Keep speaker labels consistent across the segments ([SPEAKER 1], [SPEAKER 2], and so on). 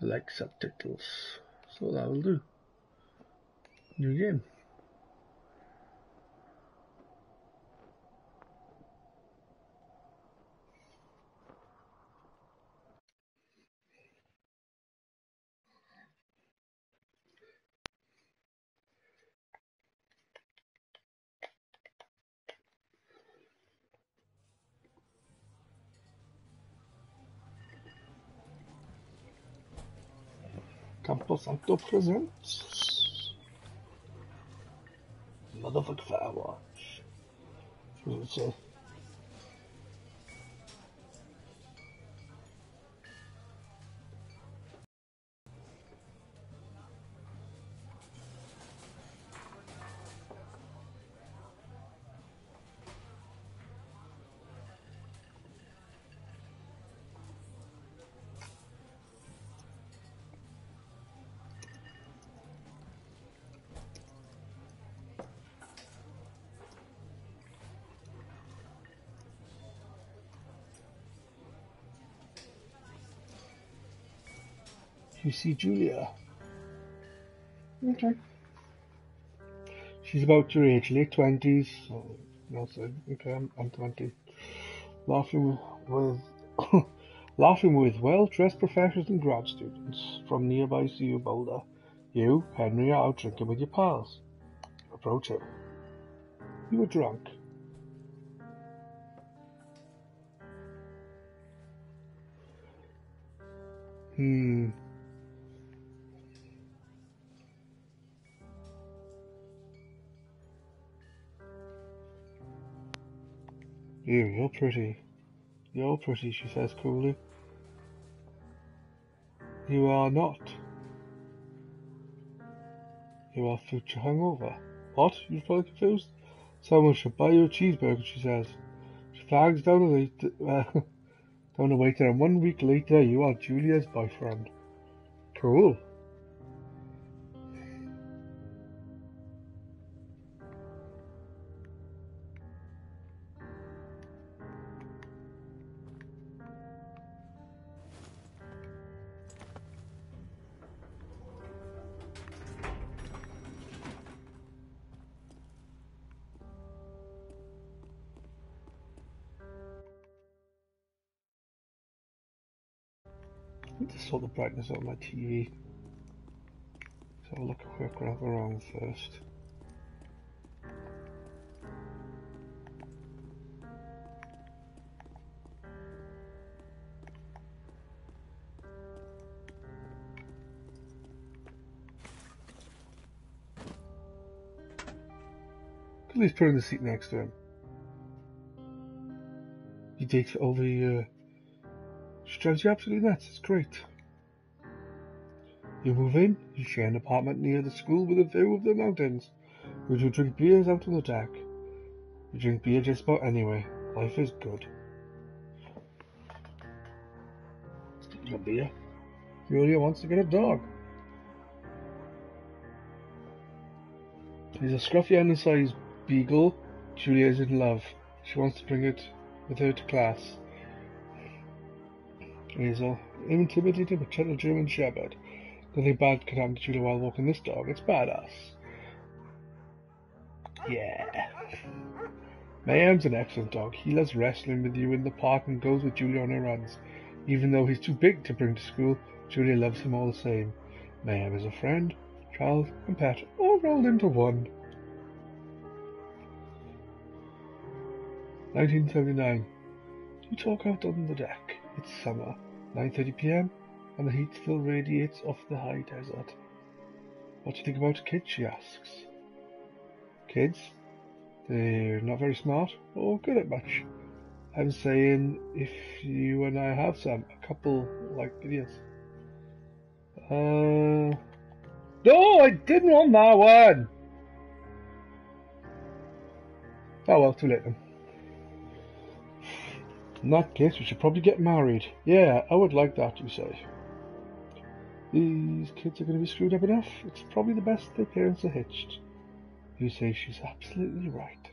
[SPEAKER 1] I like subtitles, so that will do. New game. Campo Santo presents motherfucking Firewatch. What does it say? You see Julia. Okay. She's about your age, late 20s. So, okay, I'm 20. Laughing with laughing with well-dressed professors and grad students from nearby CU Boulder. You, Henry, are out drinking with your pals. You approach her. You were drunk. You, you're pretty. You're pretty, she says coolly. You are not. You are future hungover. What? You're fully confused? Someone should buy you a cheeseburger, she says. She flags down a waiter, and 1 week later you are Julia's boyfriend. Cool. I need to sort the brightness on my TV. So I'll look a quick wrap around first. At least put in the seat next to him. You date for over a year. She drives you absolutely nuts, it's great. You move in, you share an apartment near the school with a view of the mountains. You drink beers out on the deck. You drink beer just about anyway. Life is good. Speaking of beer, Julia wants to get a dog. He's a scruffy undersized beagle. Julia is in love. She wants to bring it with her to class. He's an intimidating but gentle German shepherd. Nothing bad can happen to Julia while walking this dog. It's badass. Yeah. Mayhem's an excellent dog. He loves wrestling with you in the park and goes with Julia on her runs. Even though he's too big to bring to school, Julia loves him all the same. Mayhem is a friend, child, and pet, all rolled into one. 1979. You talk out on the deck. It's summer. 9:30 p.m. and the heat still radiates off the high desert. What do you think about kids? She asks. Kids? They're not very smart or good at much. I'm saying if you and I have some, a couple like idiots. No, I didn't want that one! Oh well, too late then. In that case, we should probably get married. Yeah, I would like that, you say. These kids are going to be screwed up enough. It's probably the best their parents are hitched. You say she's absolutely right.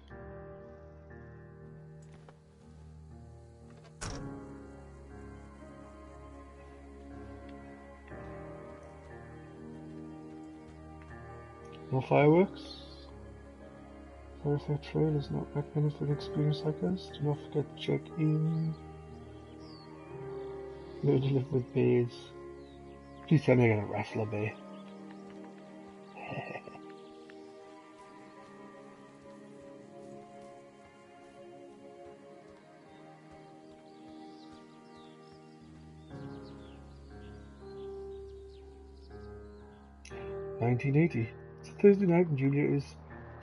[SPEAKER 1] No fireworks? Thoroughfare Trail is not recommended for inexperienced hikers. Do not forget to check in. Learn to live with bears. Please tell me I'm gonna wrestle a bear. 1980. It's a Thursday night and Julia is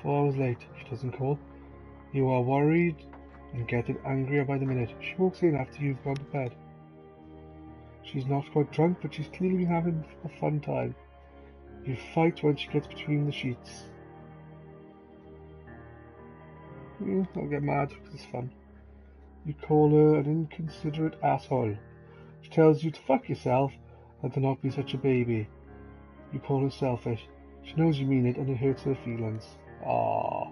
[SPEAKER 1] 4 hours late. She doesn't call. You are worried and getting angrier by the minute. She walks in after you've gone to bed. She's not quite drunk, but she's clearly been having a fun time. You fight when she gets between the sheets. I'll get mad because it's fun. You call her an inconsiderate asshole. She tells you to fuck yourself and to not be such a baby. You call her selfish. She knows you mean it and it hurts her feelings. Ah.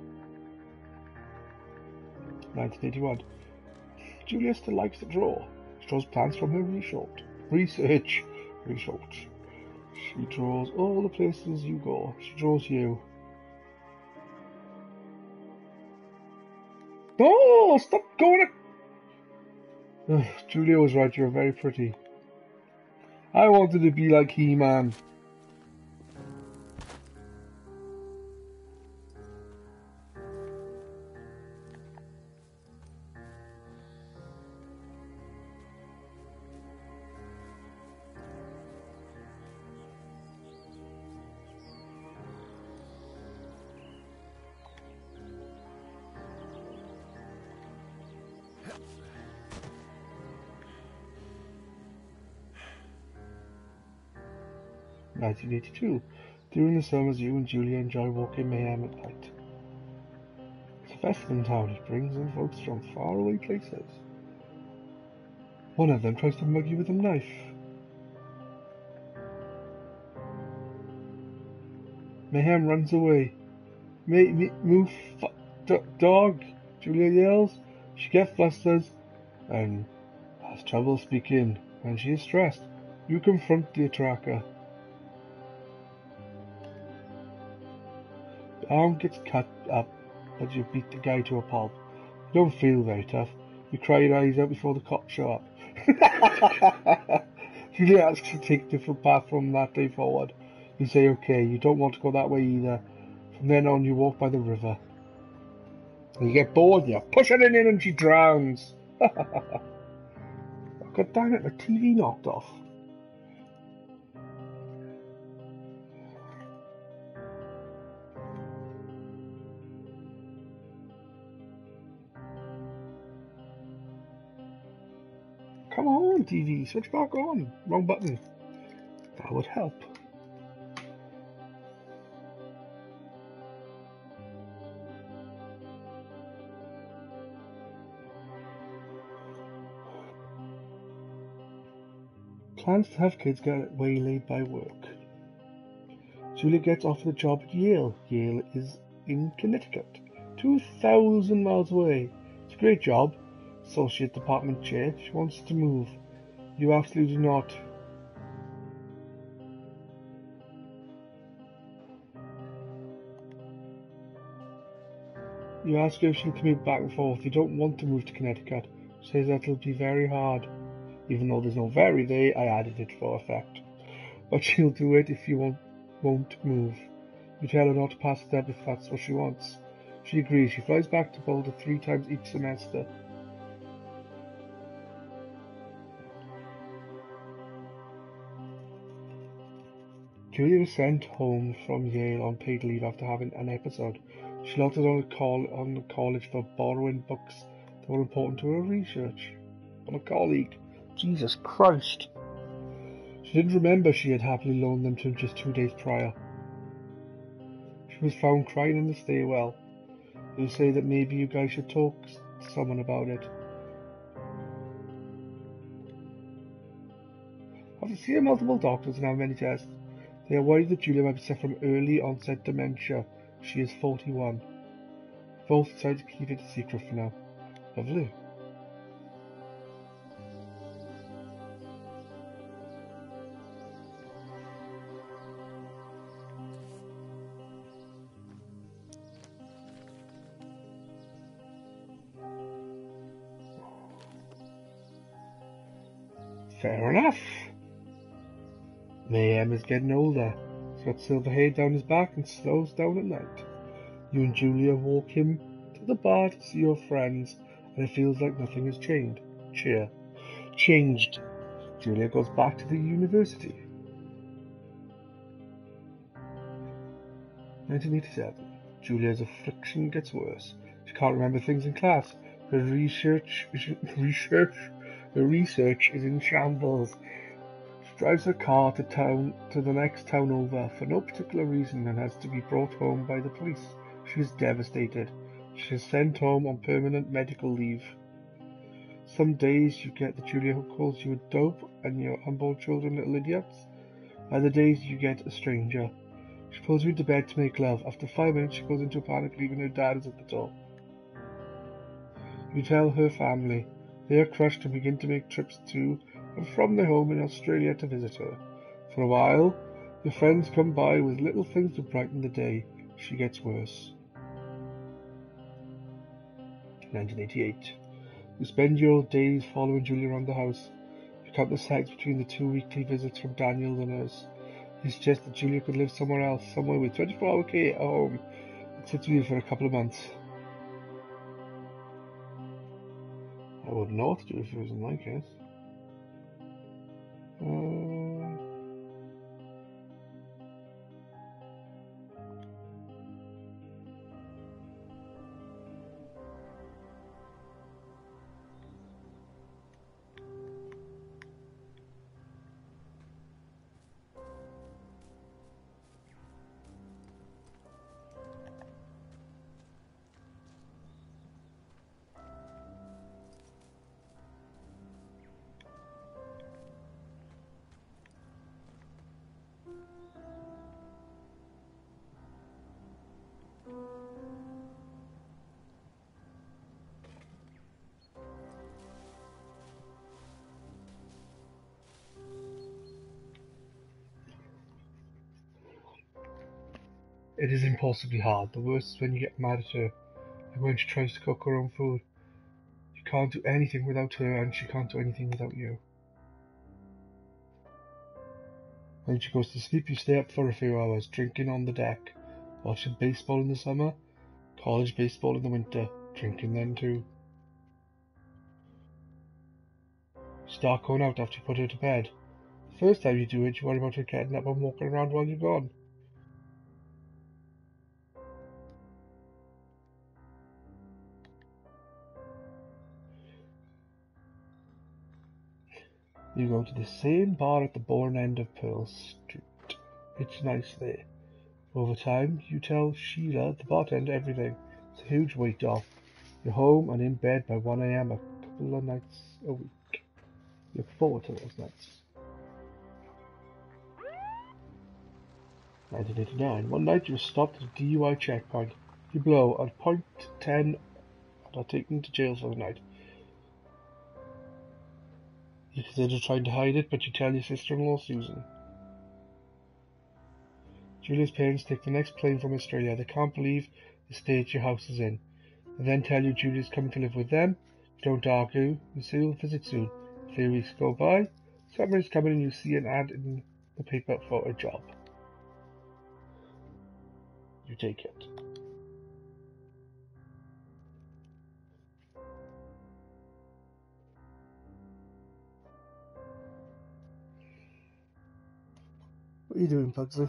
[SPEAKER 1] 1981. Julia still likes to draw. She draws plants from her research. She draws all the places you go. She draws you. Oh, stop going at... Julia was right, you're very pretty. I wanted to be like He-Man. (1982) During the summers, you and Julia enjoy walking Mayhem at night. It's a festival in town. It brings in folks from faraway places. One of them tries to mug you with a knife. Mayhem runs away. Move, dog! Julia yells. She gets flustered and has trouble speaking. When she is stressed, you confront the tracker. The arm gets cut up as you beat the guy to a pulp. You don't feel very tough. You cry your eyes out before the cops show up. Julia asks to take a different path from that day forward. You say okay, you don't want to go that way either. From then on you walk by the river. And you get bored and you push her in and she drowns. God damn it, the TV knocked off. Come on, TV, switch back on. Wrong button. That would help. Plans to have kids get waylaid by work. Julia gets offered a job at Yale. Yale is in Connecticut, 2,000 miles away. It's a great job. Associate department chair. She wants to move. You absolutely do not. You ask her if she'll commute back and forth. You don't want to move to Connecticut. She says that'll be very hard. Even though there's no very there, I added it for effect. But she'll do it if you won't move. You tell her not to pass it up if that's what she wants. She agrees. She flies back to Boulder 3 times each semester. Julia was sent home from Yale on paid leave after having an episode. She logged on the college for borrowing books that were important to her research. On a colleague. Jesus Christ. She didn't remember she had happily loaned them to him just 2 days prior. She was found crying in the stairwell. They say that maybe you guys should talk to someone about it. After seeing multiple doctors and having many tests, they are worried that Julia might be suffering from early onset dementia. She is 41. Both decide to keep it a secret for now. Lovely. Fair enough. Mayhem is getting older. He's got silver hair down his back and slows down at night. You and Julia walk him to the bar to see your friends, and it feels like nothing has changed. Julia goes back to the university. 1987. Julia's affliction gets worse. She can't remember things in class. Her research is in shambles. She drives her car to the next town over for no particular reason and has to be brought home by the police. She is devastated. She is sent home on permanent medical leave. Some days you get the Julia who calls you a dope and your unborn children little idiots. Other days you get a stranger. She pulls you into bed to make love. After 5 minutes she goes into a panic, leaving her dad is at the door. You tell her family. They are crushed and begin to make trips to and from their home in Australia to visit her. For a while, your friends come by with little things to brighten the day. She gets worse. 1988. You spend your days following Julia around the house. You count the sex between the 2 weekly visits from Daniel the nurse. He suggests that Julia could live somewhere else, somewhere with 24-hour care at home, and sit with you for a couple of months. I wouldn't know what to do if it was in my case. It is impossibly hard. The worst is when you get mad at her, like when she tries to cook her own food. You can't do anything without her, and she can't do anything without you. When she goes to sleep, you stay up for a few hours, drinking on the deck, watching baseball in the summer, college baseball in the winter, drinking then too. You start going out after you put her to bed. The first time you do it, you worry about her getting up and walking around while you're gone. You go to the same bar at the bourne end of Pearl Street. It's nice there. Over time, you tell Sheila, the bartender, everything. It's a huge weight off. You're home and in bed by 1 a.m. a couple of nights a week. Look forward to those nights. 1989. One night you were stopped at a DUI checkpoint. You blow at point 10 and are taken to jail for the night. You consider trying to hide it, but you tell your sister-in-law, Susan. Julia's parents take the next plane from Australia. They can't believe the state your house is in. They then tell you Julia's coming to live with them. You don't argue. You say you'll visit soon. 3 weeks go by. Summer is coming and you see an ad in the paper for a job. You take it. What are you doing, Pugsley?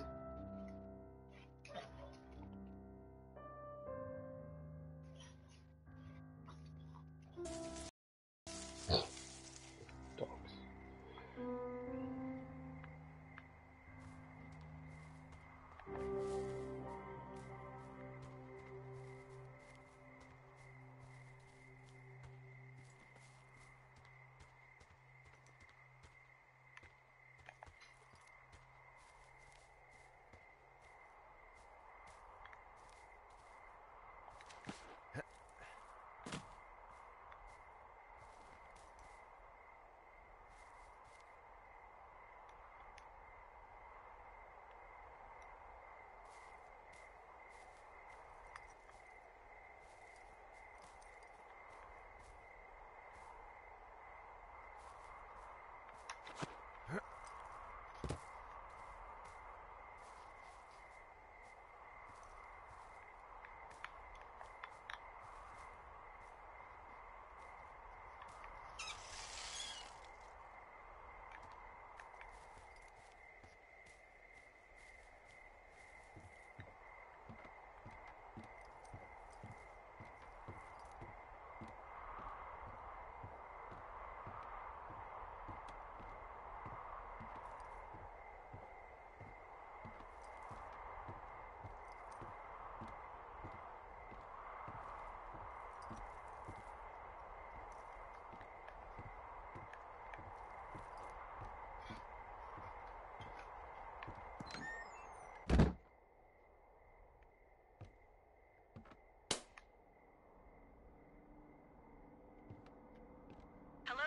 [SPEAKER 1] Dogs.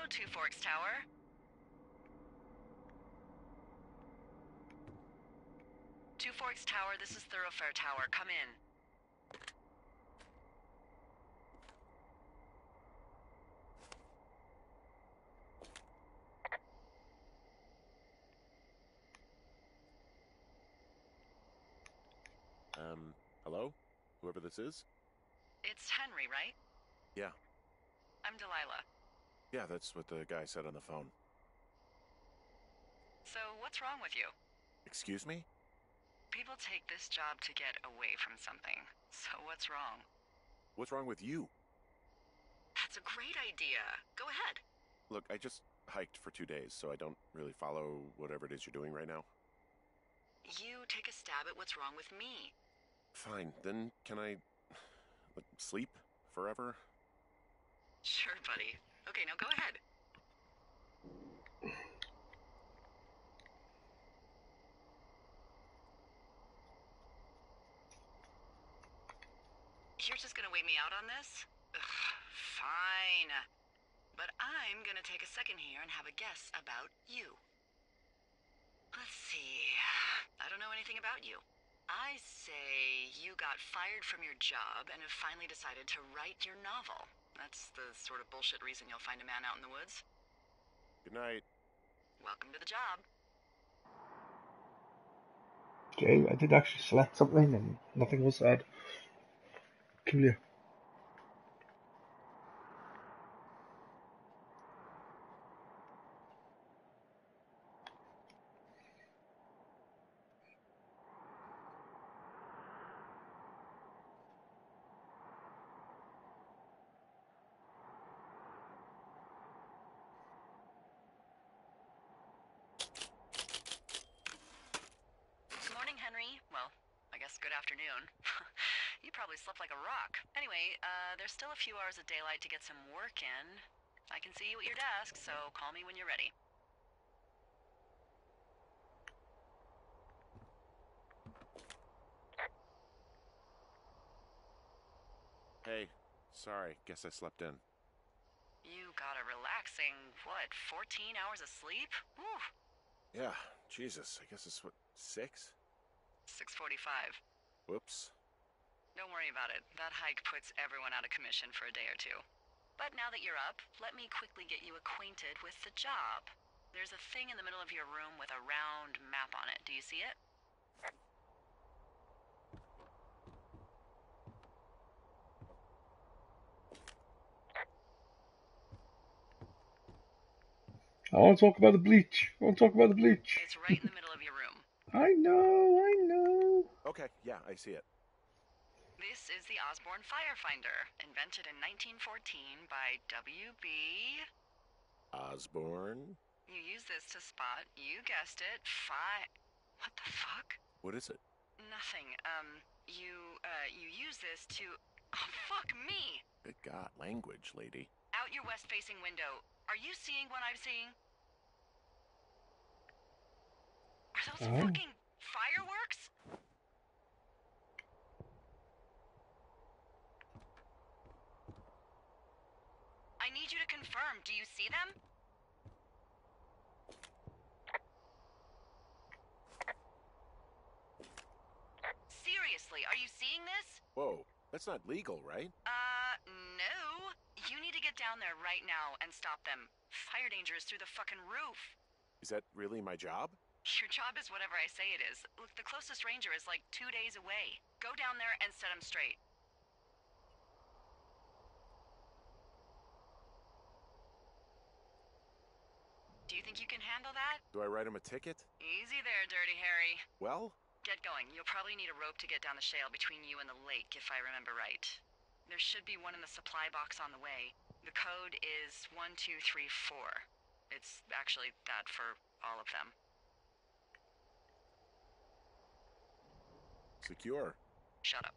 [SPEAKER 2] Two Forks Tower. Two Forks Tower, this is Thoroughfare Tower. Come in.
[SPEAKER 3] Hello? Whoever this is?
[SPEAKER 2] It's Henry, right?
[SPEAKER 3] Yeah.
[SPEAKER 2] I'm Delilah.
[SPEAKER 3] Yeah, that's what the guy said on the phone.
[SPEAKER 2] So, what's wrong with you?
[SPEAKER 3] Excuse me?
[SPEAKER 2] People take this job to get away from something. So, what's wrong?
[SPEAKER 3] What's wrong with you?
[SPEAKER 2] That's a great idea. Go ahead.
[SPEAKER 3] Look, I just hiked for 2 days, so I don't really follow whatever it is you're doing right now.
[SPEAKER 2] You take a stab at what's wrong with me.
[SPEAKER 3] Fine, then can I sleep forever?
[SPEAKER 2] Sure, buddy. Okay, now go ahead. You're just gonna wait me out on this? Ugh, fine. But I'm gonna take a second here and have a guess about you. Let's see. I don't know anything about you. I say you got fired from your job and have finally decided to write your novel. That's the sort of bullshit reason you'll find a man out in the woods.
[SPEAKER 3] Good night.
[SPEAKER 2] Welcome to the job.
[SPEAKER 1] Okay, I did actually select something and nothing was said. Peculiar.
[SPEAKER 2] Good morning, Henry. Well, I guess good afternoon. You probably slept like a rock. Anyway, there's still a few hours of daylight to get some work in. I can see you at your desk, so call me when you're ready.
[SPEAKER 3] Hey, sorry, guess I slept in.
[SPEAKER 2] You got a relaxing, what, 14 hours of sleep? Whew.
[SPEAKER 3] Yeah, Jesus, I guess it's what, 6?
[SPEAKER 2] 6:45.
[SPEAKER 3] Whoops.
[SPEAKER 2] Don't worry about it. That hike puts everyone out of commission for a day or two. But now that you're up, let me quickly get you acquainted with the job. There's a thing in the middle of your room with a round map on it. Do you see it?
[SPEAKER 1] I want to talk about the bleach. I want to talk about the bleach.
[SPEAKER 2] It's right in the middle of your room.
[SPEAKER 1] I know.
[SPEAKER 3] Okay, yeah, I see it.
[SPEAKER 2] This is the Osborne Firefinder, invented in 1914 by W.B.
[SPEAKER 3] Osborne?
[SPEAKER 2] You use this to spot, you guessed it, What the fuck?
[SPEAKER 3] What is it?
[SPEAKER 2] Nothing. You use this to... Oh, fuck me!
[SPEAKER 3] Good God, language, lady.
[SPEAKER 2] Out your west-facing window. Are you seeing what I'm seeing? Are those fucking fireworks? I need you to confirm. Do you see them? Seriously, are you seeing this?
[SPEAKER 3] Whoa, that's not legal, right?
[SPEAKER 2] No. You need to get down there right now and stop them. Fire danger is through the fucking roof.
[SPEAKER 3] Is that really my job?
[SPEAKER 2] Your job is whatever I say it is. Look, the closest ranger is like 2 days away. Go down there and set him straight. Do you think you can handle that?
[SPEAKER 3] Do I write him a ticket?
[SPEAKER 2] Easy there, Dirty Harry.
[SPEAKER 3] Well?
[SPEAKER 2] Get going. You'll probably need a rope to get down the shale between you and the lake, if I remember right. There should be one in the supply box on the way. The code is 1234. It's actually that for all of them.
[SPEAKER 3] Secure.
[SPEAKER 2] Shut up.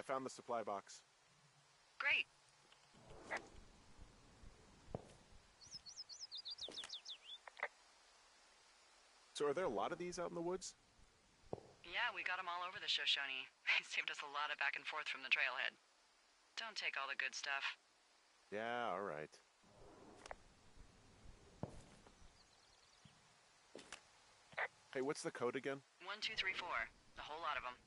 [SPEAKER 3] I found the supply box.
[SPEAKER 2] Great.
[SPEAKER 3] So are there a lot of these out in the woods?
[SPEAKER 2] Yeah, we got them all over the Shoshone. They saved us a lot of back and forth from the trailhead. Don't take all the good stuff.
[SPEAKER 3] Yeah, all right. Hey, what's the code again?
[SPEAKER 2] 1, 2, 3, 4. A whole lot of them.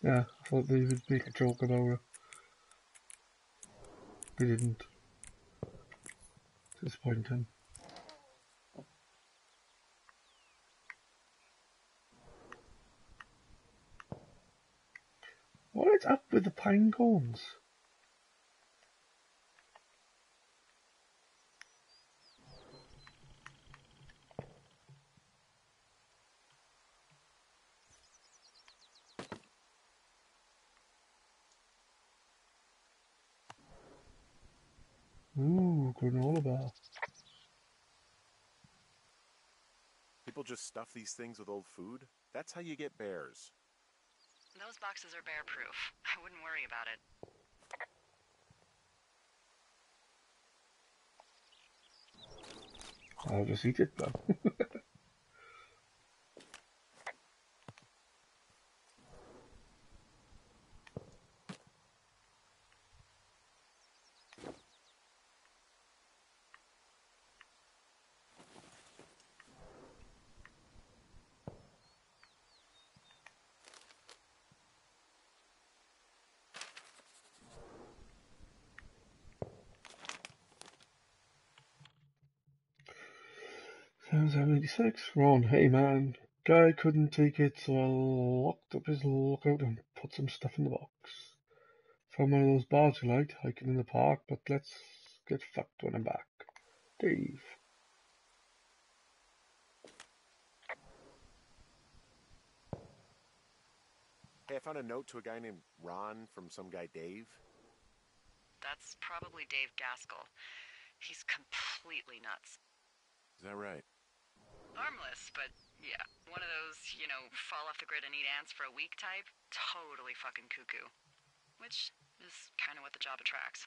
[SPEAKER 1] Yeah, I thought they would make a joke about it. They didn't. Disappointing. What is up with the pine cones? Ooh, granola bar.
[SPEAKER 3] People just stuff these things with old food? That's how you get bears.
[SPEAKER 2] Those boxes are bear-proof. I wouldn't worry about it.
[SPEAKER 1] I'll just eat it then. Sounds 86. Ron, hey man. Guy couldn't take it, so I locked up his lookout and put some stuff in the box. Found one of those bars you liked, hiking in the park, but let's get fucked when I'm back. Dave.
[SPEAKER 3] Hey, I found a note to a guy named Ron from some guy Dave.
[SPEAKER 2] That's probably Dave Gaskell. He's completely nuts.
[SPEAKER 3] Is that right?
[SPEAKER 2] Harmless, but yeah. One of those, fall off the grid and eat ants for a week type. Totally fucking cuckoo. Which is kind of what the job attracts.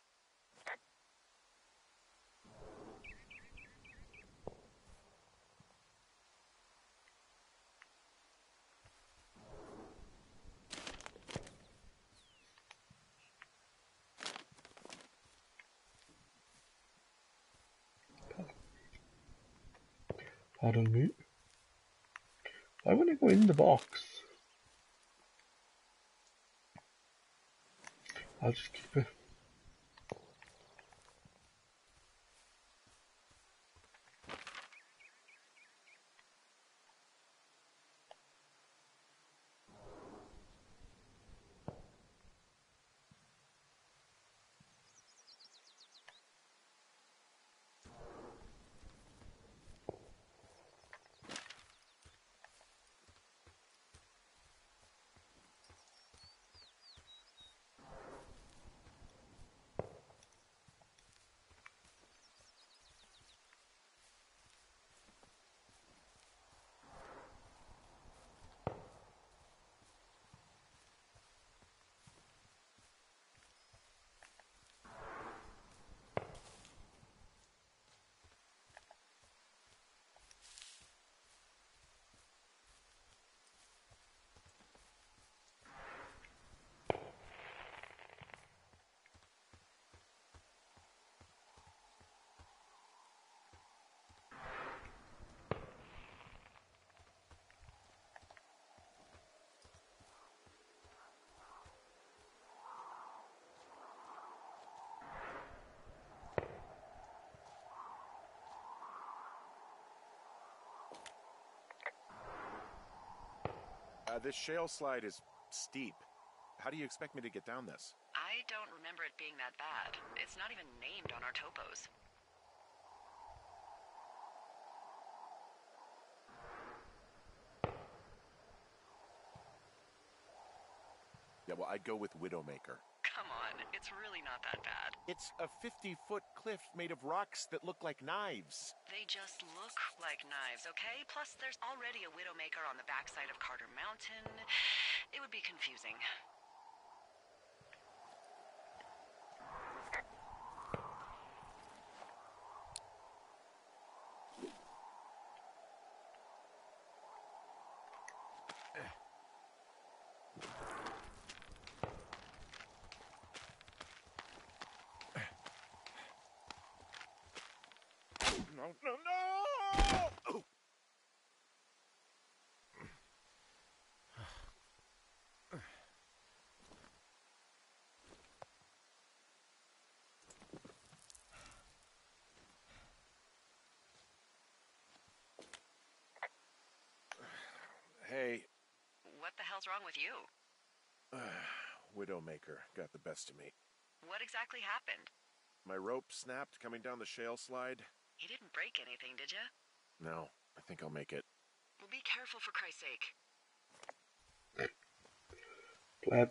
[SPEAKER 1] Pardon me. Why would I go in the box? I'll just keep it.
[SPEAKER 3] This shale slide is steep. How do you expect me to get down this?
[SPEAKER 2] I don't remember it being that bad. It's not even named on our topos.
[SPEAKER 3] Yeah, well, I'd go with Widowmaker.
[SPEAKER 2] Come on, it's really not that bad.
[SPEAKER 3] It's a 50-foot cliff made of rocks that look like knives.
[SPEAKER 2] They just look like knives, okay? Plus, there's already a Widowmaker on the backside of Carter Mountain. It be confusing.
[SPEAKER 3] No, no, no! Ooh. Hey.
[SPEAKER 2] What the hell's wrong with you?
[SPEAKER 3] Widowmaker got the best of me.
[SPEAKER 2] What exactly happened?
[SPEAKER 3] My rope snapped coming down the shale slide.
[SPEAKER 2] You didn't break anything, did you?
[SPEAKER 3] No, I think I'll make it.
[SPEAKER 2] Well, be careful for Christ's sake.
[SPEAKER 1] Glad.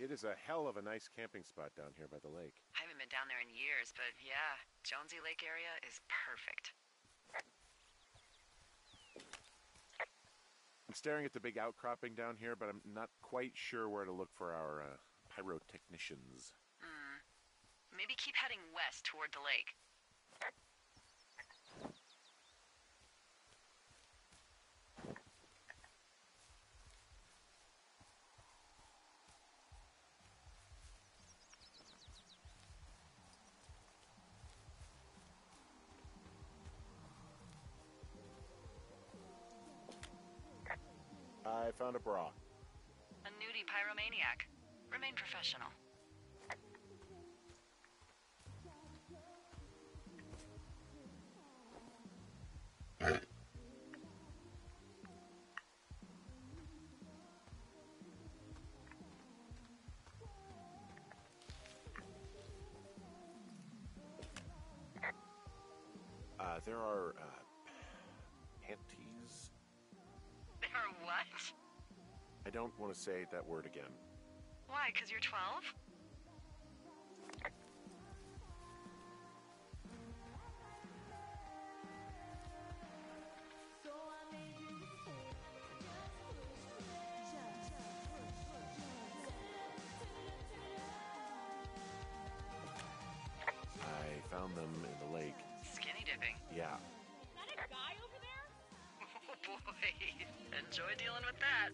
[SPEAKER 3] It is a hell of a nice camping spot down here by the lake.
[SPEAKER 2] I haven't been down there in years, but yeah, Jonesy Lake area is perfect.
[SPEAKER 3] I'm staring at the big outcropping down here, but I'm not quite sure where to look for our pyrotechnicians.
[SPEAKER 2] Maybe keep heading west toward the lake.
[SPEAKER 3] I found a bra.
[SPEAKER 2] A nudie pyromaniac. Remain professional.
[SPEAKER 3] There are, panties?
[SPEAKER 2] There are what?
[SPEAKER 3] I don't want to say that word again.
[SPEAKER 2] Why, 'cause you're 12?
[SPEAKER 3] I found them in the lake.
[SPEAKER 2] Skinny dipping.
[SPEAKER 3] Yeah.
[SPEAKER 4] Is that a guy over there?
[SPEAKER 2] Oh boy, enjoy dealing with that.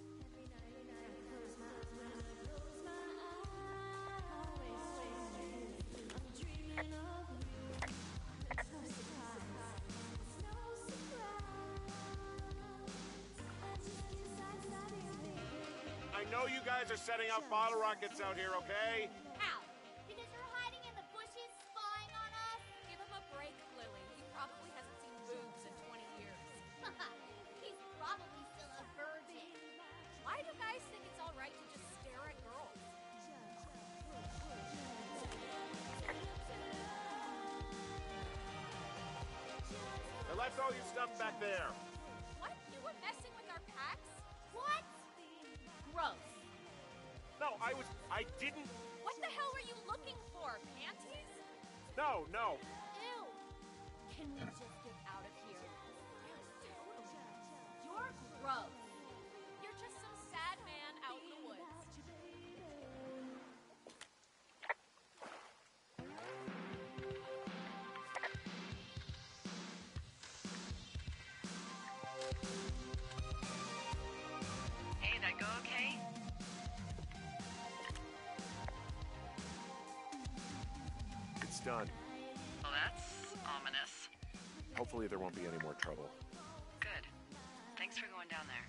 [SPEAKER 3] I know you guys are setting up bottle rockets out here, okay?
[SPEAKER 4] How? Because you're hiding in the bushes spying on us? Give him a break, Lily. He probably hasn't seen boobs in 20 years. He's probably still a virgin. Why do guys think it's all right to just stare at girls?
[SPEAKER 3] I left all your stuff back there.
[SPEAKER 4] What? You were messing with our packs? What? Gross.
[SPEAKER 3] No, I didn't.
[SPEAKER 4] What the hell were you looking for? Panties?
[SPEAKER 3] No.
[SPEAKER 4] Ew. Can we just get out of here? You're gross. You're just some sad man out in the woods.
[SPEAKER 2] Hey, that go okay?
[SPEAKER 3] It's done.
[SPEAKER 2] Well, that's ominous.
[SPEAKER 3] Hopefully there won't be any more trouble.
[SPEAKER 2] Good. Thanks for going down there.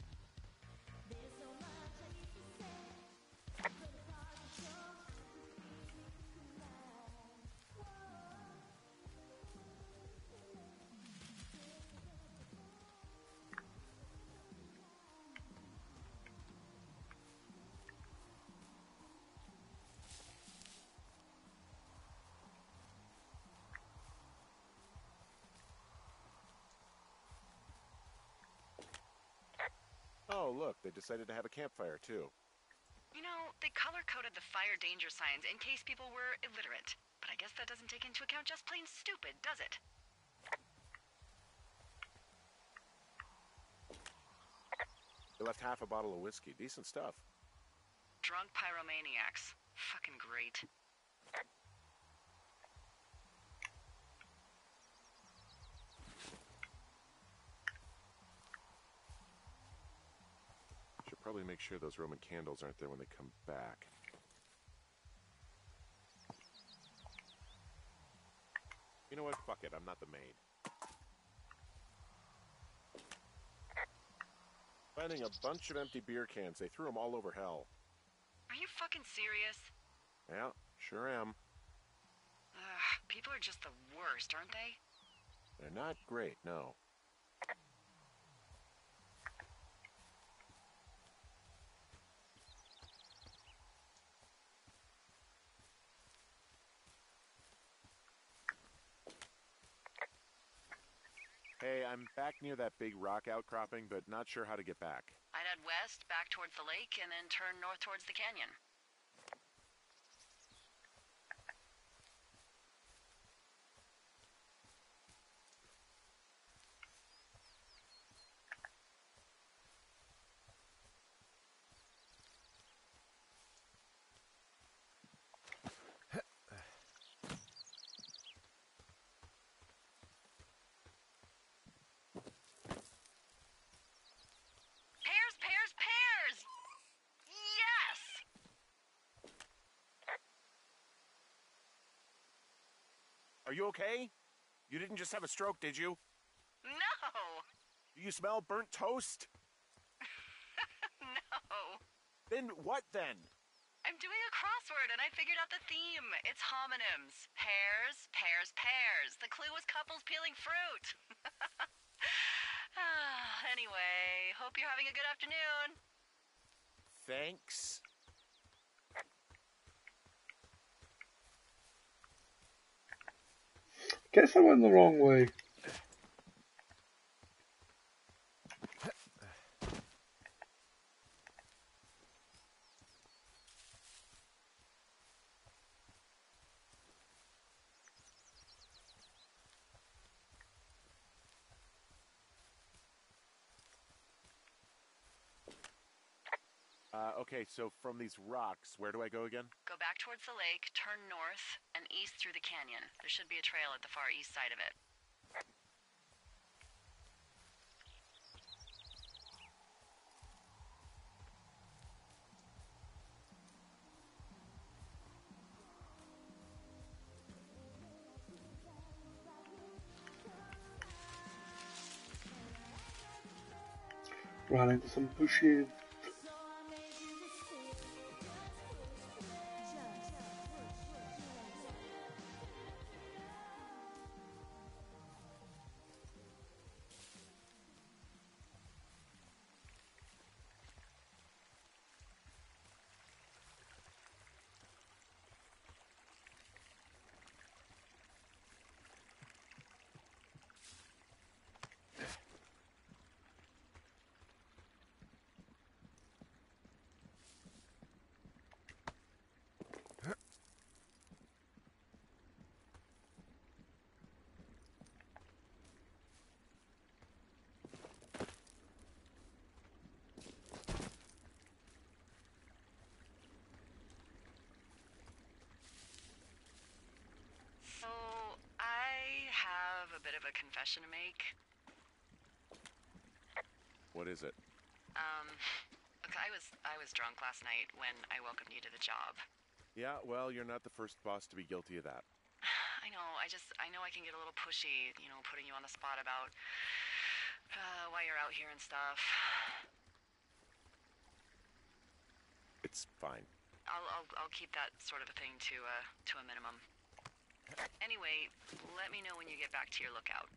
[SPEAKER 3] Oh, look, they decided to have a campfire, too.
[SPEAKER 2] You know, they color-coded the fire danger signs in case people were illiterate. But I guess that doesn't take into account just plain stupid, does it?
[SPEAKER 3] They left half a bottle of whiskey. Decent stuff.
[SPEAKER 2] Drunk pyromaniacs. Fucking great.
[SPEAKER 3] Should probably make sure those Roman candles aren't there when they come back. You know what? Fuck it. I'm not the maid. Finding a bunch of empty beer cans. They threw them all over hell.
[SPEAKER 2] Are you fucking serious?
[SPEAKER 3] Yeah, sure am.
[SPEAKER 2] Ugh, people are just the worst, aren't they?
[SPEAKER 3] They're not great, no. Hey, I'm back near that big rock outcropping, but not sure how to get back.
[SPEAKER 2] I'd head west, back towards the lake, and then turn north towards the canyon. Pears, pears, pears! Yes!
[SPEAKER 3] Are you okay? You didn't just have a stroke, did you?
[SPEAKER 2] No!
[SPEAKER 3] Do you smell burnt toast?
[SPEAKER 2] No.
[SPEAKER 3] Then what then?
[SPEAKER 2] I'm doing a crossword and I figured out the theme. It's homonyms. Pears, pears, pears. The clue was couples peeling fruit. Anyway, hope you're having a good afternoon.
[SPEAKER 3] Thanks.
[SPEAKER 1] Guess I went the wrong way.
[SPEAKER 3] Okay, so from these rocks, where do I go again?
[SPEAKER 2] Go back towards the lake, turn north, and east through the canyon. There should be a trail at the far east side of it.
[SPEAKER 1] Ran into some bushes.
[SPEAKER 2] So, I have a bit of a confession to make.
[SPEAKER 3] What is it?
[SPEAKER 2] Look, I was drunk last night when I welcomed you to the job.
[SPEAKER 3] Yeah, well, you're not the first boss to be guilty of that.
[SPEAKER 2] I know I can get a little pushy, putting you on the spot about why you're out here and stuff.
[SPEAKER 3] It's fine.
[SPEAKER 2] I'll keep that sort of a thing to a minimum. Anyway, let me know when you get back to your lookout.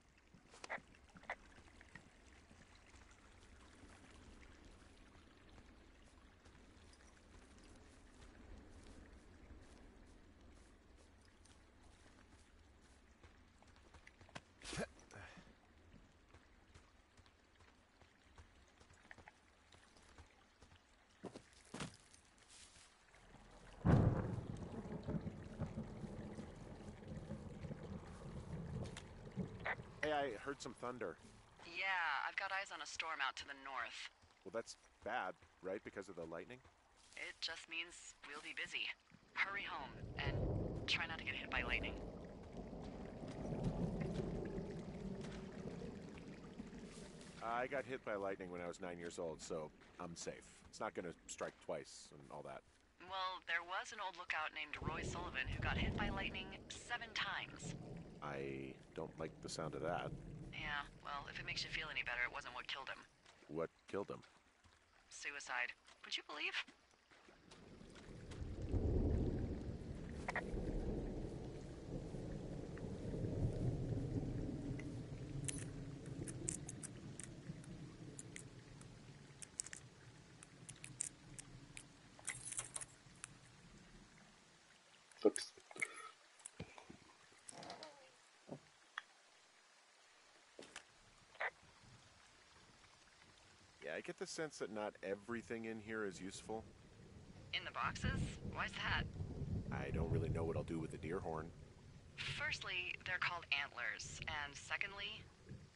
[SPEAKER 3] Hey, I heard some thunder.
[SPEAKER 2] Yeah, I've got eyes on a storm out to the north.
[SPEAKER 3] Well, that's bad, right? Because of the lightning?
[SPEAKER 2] It just means we'll be busy. Hurry home, and try not to get hit by lightning.
[SPEAKER 3] I got hit by lightning when I was 9 years old, so I'm safe. It's not gonna strike twice and all that.
[SPEAKER 2] Well, there was an old lookout named Roy Sullivan who got hit by lightning 7 times.
[SPEAKER 3] I don't like the sound of that.
[SPEAKER 2] Yeah, well, if it makes you feel any better, it wasn't what killed him.
[SPEAKER 3] What killed him?
[SPEAKER 2] Suicide. Would you believe?
[SPEAKER 1] Looks.
[SPEAKER 3] Yeah, I get the sense that not everything in here is useful.
[SPEAKER 2] In the boxes? Why's that?
[SPEAKER 3] I don't really know what I'll do with the deer horn.
[SPEAKER 2] Firstly, they're called antlers, and secondly,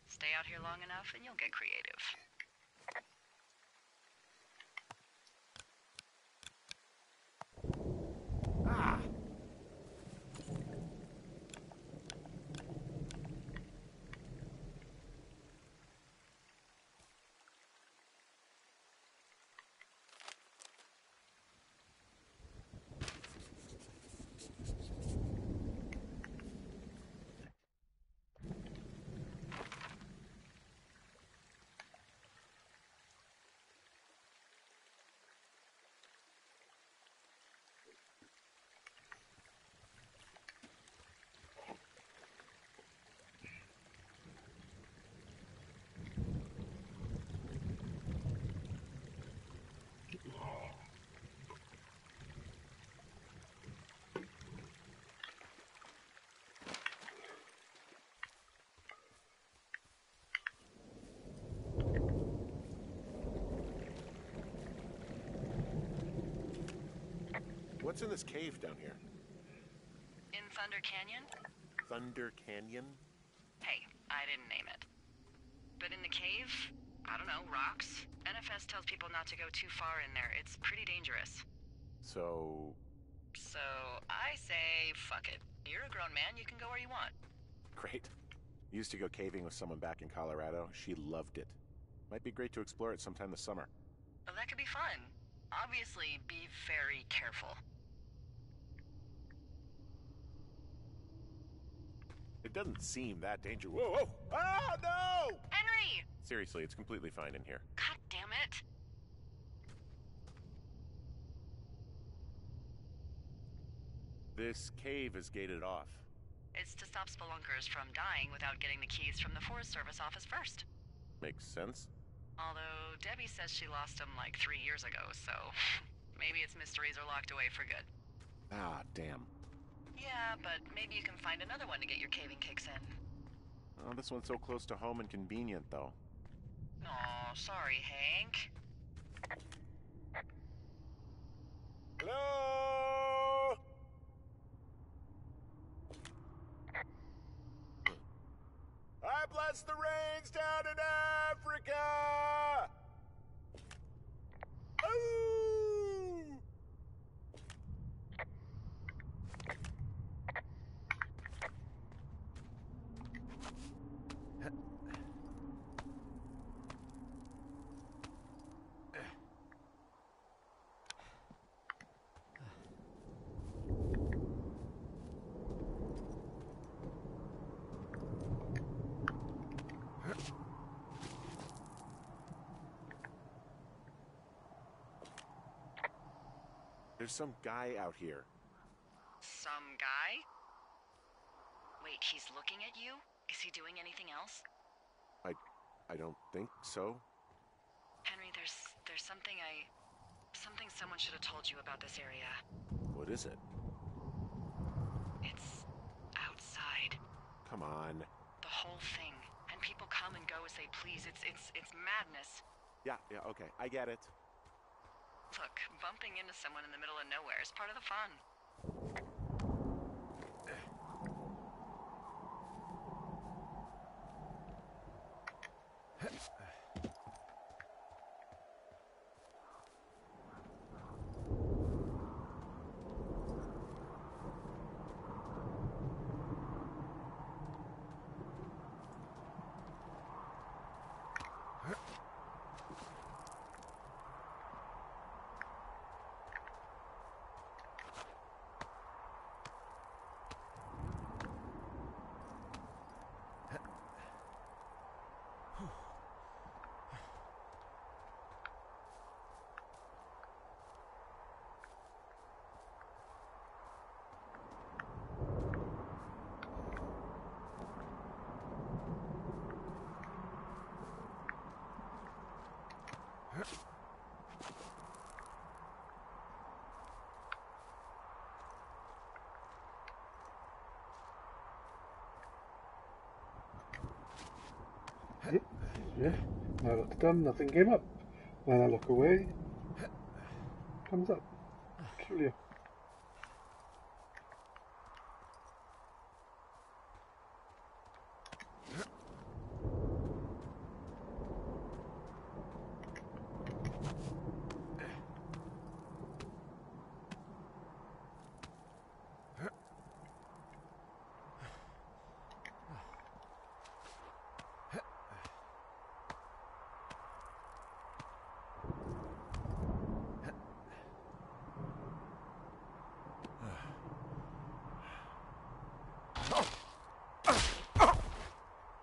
[SPEAKER 2] stay out here long enough and you'll get creative.
[SPEAKER 3] Ah! What's in this cave down here?
[SPEAKER 2] In Thunder Canyon?
[SPEAKER 3] Thunder Canyon?
[SPEAKER 2] Hey, I didn't name it. But in the cave, I don't know, rocks? NFS tells people not to go too far in there. It's pretty dangerous.
[SPEAKER 3] So...
[SPEAKER 2] So, I say, fuck it. You're a grown man, you can go where you want.
[SPEAKER 3] Great. Used to go caving with someone back in Colorado. She loved it. Might be great to explore it sometime this summer.
[SPEAKER 2] Well, that could be fun. Obviously, be very careful.
[SPEAKER 3] It doesn't seem that dangerous. Whoa, whoa! Ah, no!
[SPEAKER 2] Henry!
[SPEAKER 3] Seriously, it's completely fine in here.
[SPEAKER 2] God damn it!
[SPEAKER 3] This cave is gated off.
[SPEAKER 2] It's to stop spelunkers from dying without getting the keys from the Forest Service office first.
[SPEAKER 3] Makes sense.
[SPEAKER 2] Although, Debbie says she lost them like 3 years ago, so maybe its mysteries are locked away for good.
[SPEAKER 3] Ah, damn.
[SPEAKER 2] Yeah, but maybe you can find another one to get your caving kicks in.
[SPEAKER 3] Oh, this one's so close to home and convenient, though.
[SPEAKER 2] Aw, sorry, Hank.
[SPEAKER 3] Hello? I bless the rains down in Africa! Ooh! There's some guy out here.
[SPEAKER 2] Some guy? Wait, he's looking at you? Is he doing anything else?
[SPEAKER 3] I don't think so.
[SPEAKER 2] Henry, there's something someone should have told you about this area.
[SPEAKER 3] What is it?
[SPEAKER 2] It's outside.
[SPEAKER 3] Come on.
[SPEAKER 2] The whole thing. And people come and go as they please. It's madness.
[SPEAKER 3] Yeah, okay, I get it.
[SPEAKER 2] Look, bumping into someone in the middle of nowhere is part of the fun.
[SPEAKER 1] Yeah. When I looked down, nothing came up. When I look away, comes up. Peculiar.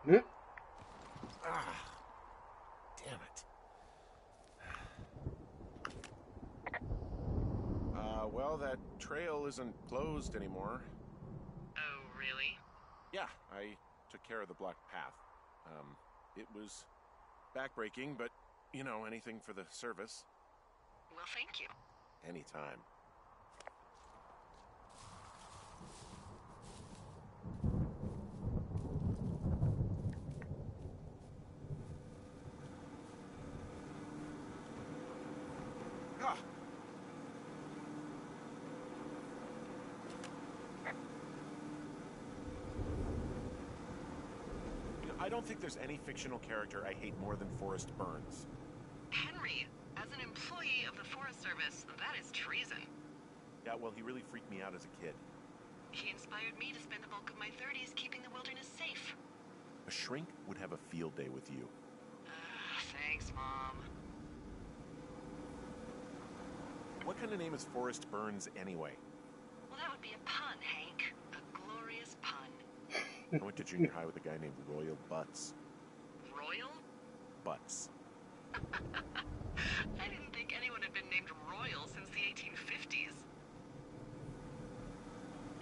[SPEAKER 1] Yeah.
[SPEAKER 3] Damn it. Well, that trail isn't closed anymore.
[SPEAKER 2] Oh, really?
[SPEAKER 3] Yeah, I took care of the blocked path. It was backbreaking, but, you know, anything for the service.
[SPEAKER 2] Well, thank you.
[SPEAKER 3] Anytime. Ah! You know, I don't think there's any fictional character I hate more than Forrest Burns.
[SPEAKER 2] Henry, as an employee of the Forest Service, that is treason.
[SPEAKER 3] Yeah, well, he really freaked me out as a kid.
[SPEAKER 2] He inspired me to spend the bulk of my 30s keeping the wilderness safe.
[SPEAKER 3] A shrink would have a field day with you.
[SPEAKER 2] Thanks, Mom.
[SPEAKER 3] What kind of name is Forrest Burns anyway?
[SPEAKER 2] Well, that would be a pun, Hank. A glorious pun.
[SPEAKER 3] I went to junior high with a guy named Royal Butts.
[SPEAKER 2] Royal?
[SPEAKER 3] Butts.
[SPEAKER 2] I didn't think anyone had been named Royal since the 1850s.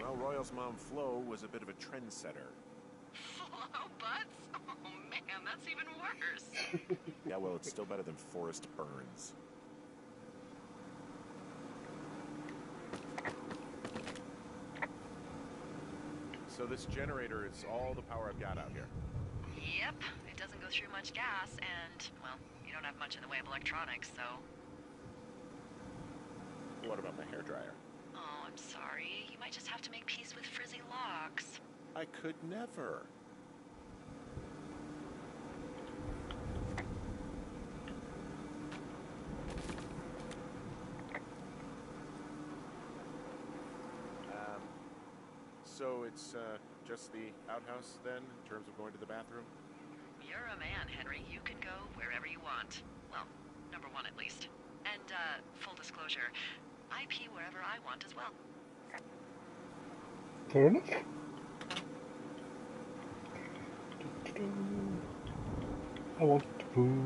[SPEAKER 3] Well, Royal's mom, Flo, was a bit of a trendsetter.
[SPEAKER 2] Flo Butts? Oh, man, that's even worse.
[SPEAKER 3] Yeah, well, it's still better than Forrest Burns. So this generator is all the power I've got out here.
[SPEAKER 2] Yep, it doesn't go through much gas, and, well, you don't have much in the way of electronics, so...
[SPEAKER 3] What about my hairdryer?
[SPEAKER 2] Oh, I'm sorry. You might just have to make peace with frizzy locks.
[SPEAKER 3] I could never. So it's just the outhouse then, in terms of going to the bathroom?
[SPEAKER 2] You're a man, Henry. You can go wherever you want. Well, number one at least. And, full disclosure, I pee wherever I want as well.
[SPEAKER 1] Fair enough. I want to poo.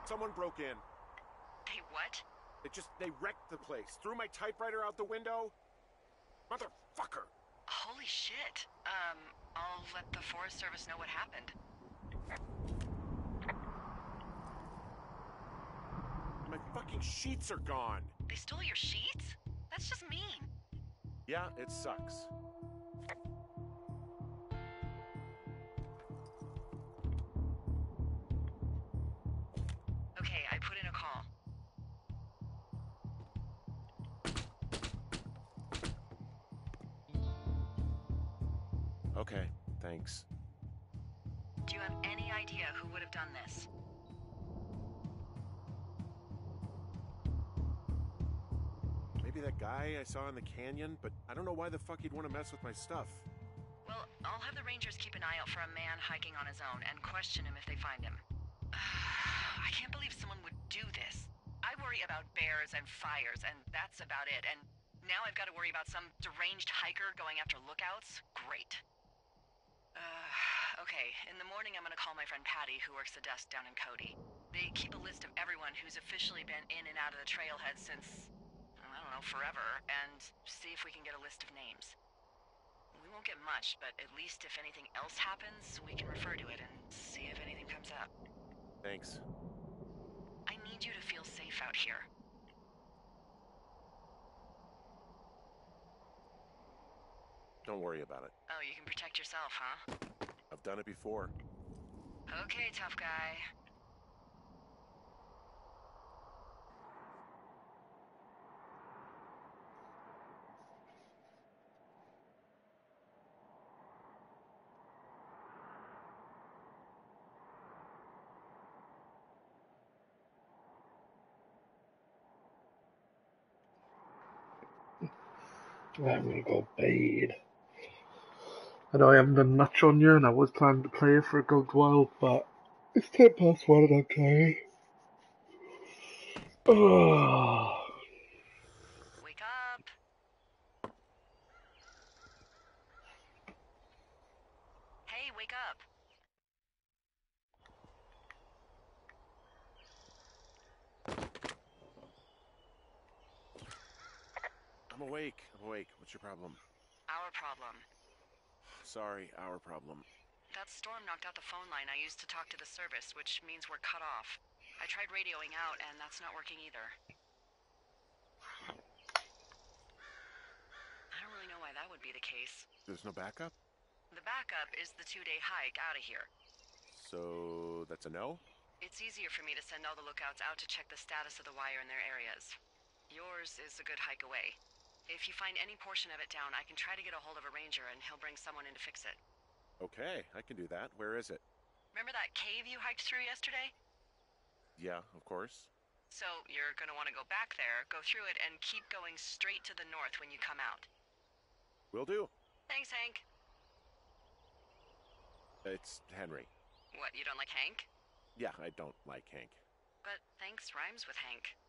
[SPEAKER 3] Someone broke in.
[SPEAKER 2] Hey, what?
[SPEAKER 3] They wrecked the place. Threw my typewriter out the window. Motherfucker.
[SPEAKER 2] Holy shit. I'll let the Forest Service know what happened.
[SPEAKER 3] My fucking sheets are gone.
[SPEAKER 2] They stole your sheets? That's just mean.
[SPEAKER 3] Yeah, it sucks.
[SPEAKER 2] Okay, I put in a call.
[SPEAKER 3] Okay, thanks.
[SPEAKER 2] Do you have any idea who would have done this?
[SPEAKER 3] Maybe that guy I saw in the canyon, but I don't know why the fuck he'd want to mess with my stuff.
[SPEAKER 2] Well, I'll have the Rangers keep an eye out for a man hiking on his own and question him if they find him. I can't believe someone would do this. I worry about bears and fires, and that's about it. And now I've got to worry about some deranged hiker going after lookouts? Great. Okay, in the morning I'm gonna call my friend Patty, who works the desk down in Cody. They keep a list of everyone who's officially been in and out of the trailhead since, I don't know, forever, and see if we can get a list of names. We won't get much, but at least if anything else happens, we can refer to it and see if anything comes up.
[SPEAKER 3] Thanks.
[SPEAKER 2] I need you to feel safe out here.
[SPEAKER 3] Don't worry about it.
[SPEAKER 2] Oh, you can protect yourself, huh?
[SPEAKER 3] I've done it before.
[SPEAKER 2] Okay, tough guy.
[SPEAKER 1] I'm gonna go bed. I know I haven't done much on you, and I was planning to play for a good while, but it's 1:10 and I'm tired. Oh.
[SPEAKER 2] Wake up. Hey, wake up.
[SPEAKER 3] I'm awake. What's your problem?
[SPEAKER 2] Our problem.
[SPEAKER 3] Sorry, our problem.
[SPEAKER 2] That storm knocked out the phone line I used to talk to the service, which means we're cut off. I tried radioing out, and that's not working either. I don't really know why that would be the case.
[SPEAKER 3] There's no backup?
[SPEAKER 2] The backup is the 2-day hike out of here.
[SPEAKER 3] So that's a no?
[SPEAKER 2] It's easier for me to send all the lookouts out to check the status of the wire in their areas. Yours is a good hike away. If you find any portion of it down, I can try to get a hold of a ranger and he'll bring someone in to fix it.
[SPEAKER 3] Okay, I can do that. Where is it?
[SPEAKER 2] Remember that cave you hiked through yesterday?
[SPEAKER 3] Yeah, of course.
[SPEAKER 2] So you're gonna want to go back there, go through it, and keep going straight to the north when you come out.
[SPEAKER 3] Will do.
[SPEAKER 2] Thanks, Hank.
[SPEAKER 3] It's Henry.
[SPEAKER 2] What, you don't like Hank?
[SPEAKER 3] Yeah, I don't like Hank.
[SPEAKER 2] But thanks rhymes with Hank.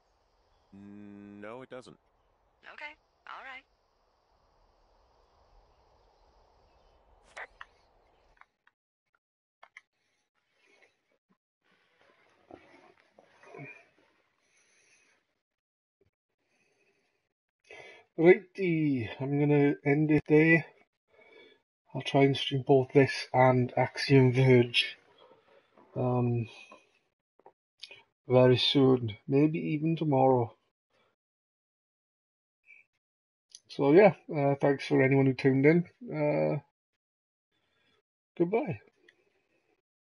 [SPEAKER 3] No, it doesn't.
[SPEAKER 2] Okay, all right.
[SPEAKER 1] Righty, I'm gonna end it there. I'll try and stream both this and Axiom Verge very soon, maybe even tomorrow. So yeah, thanks for anyone who tuned in. Goodbye.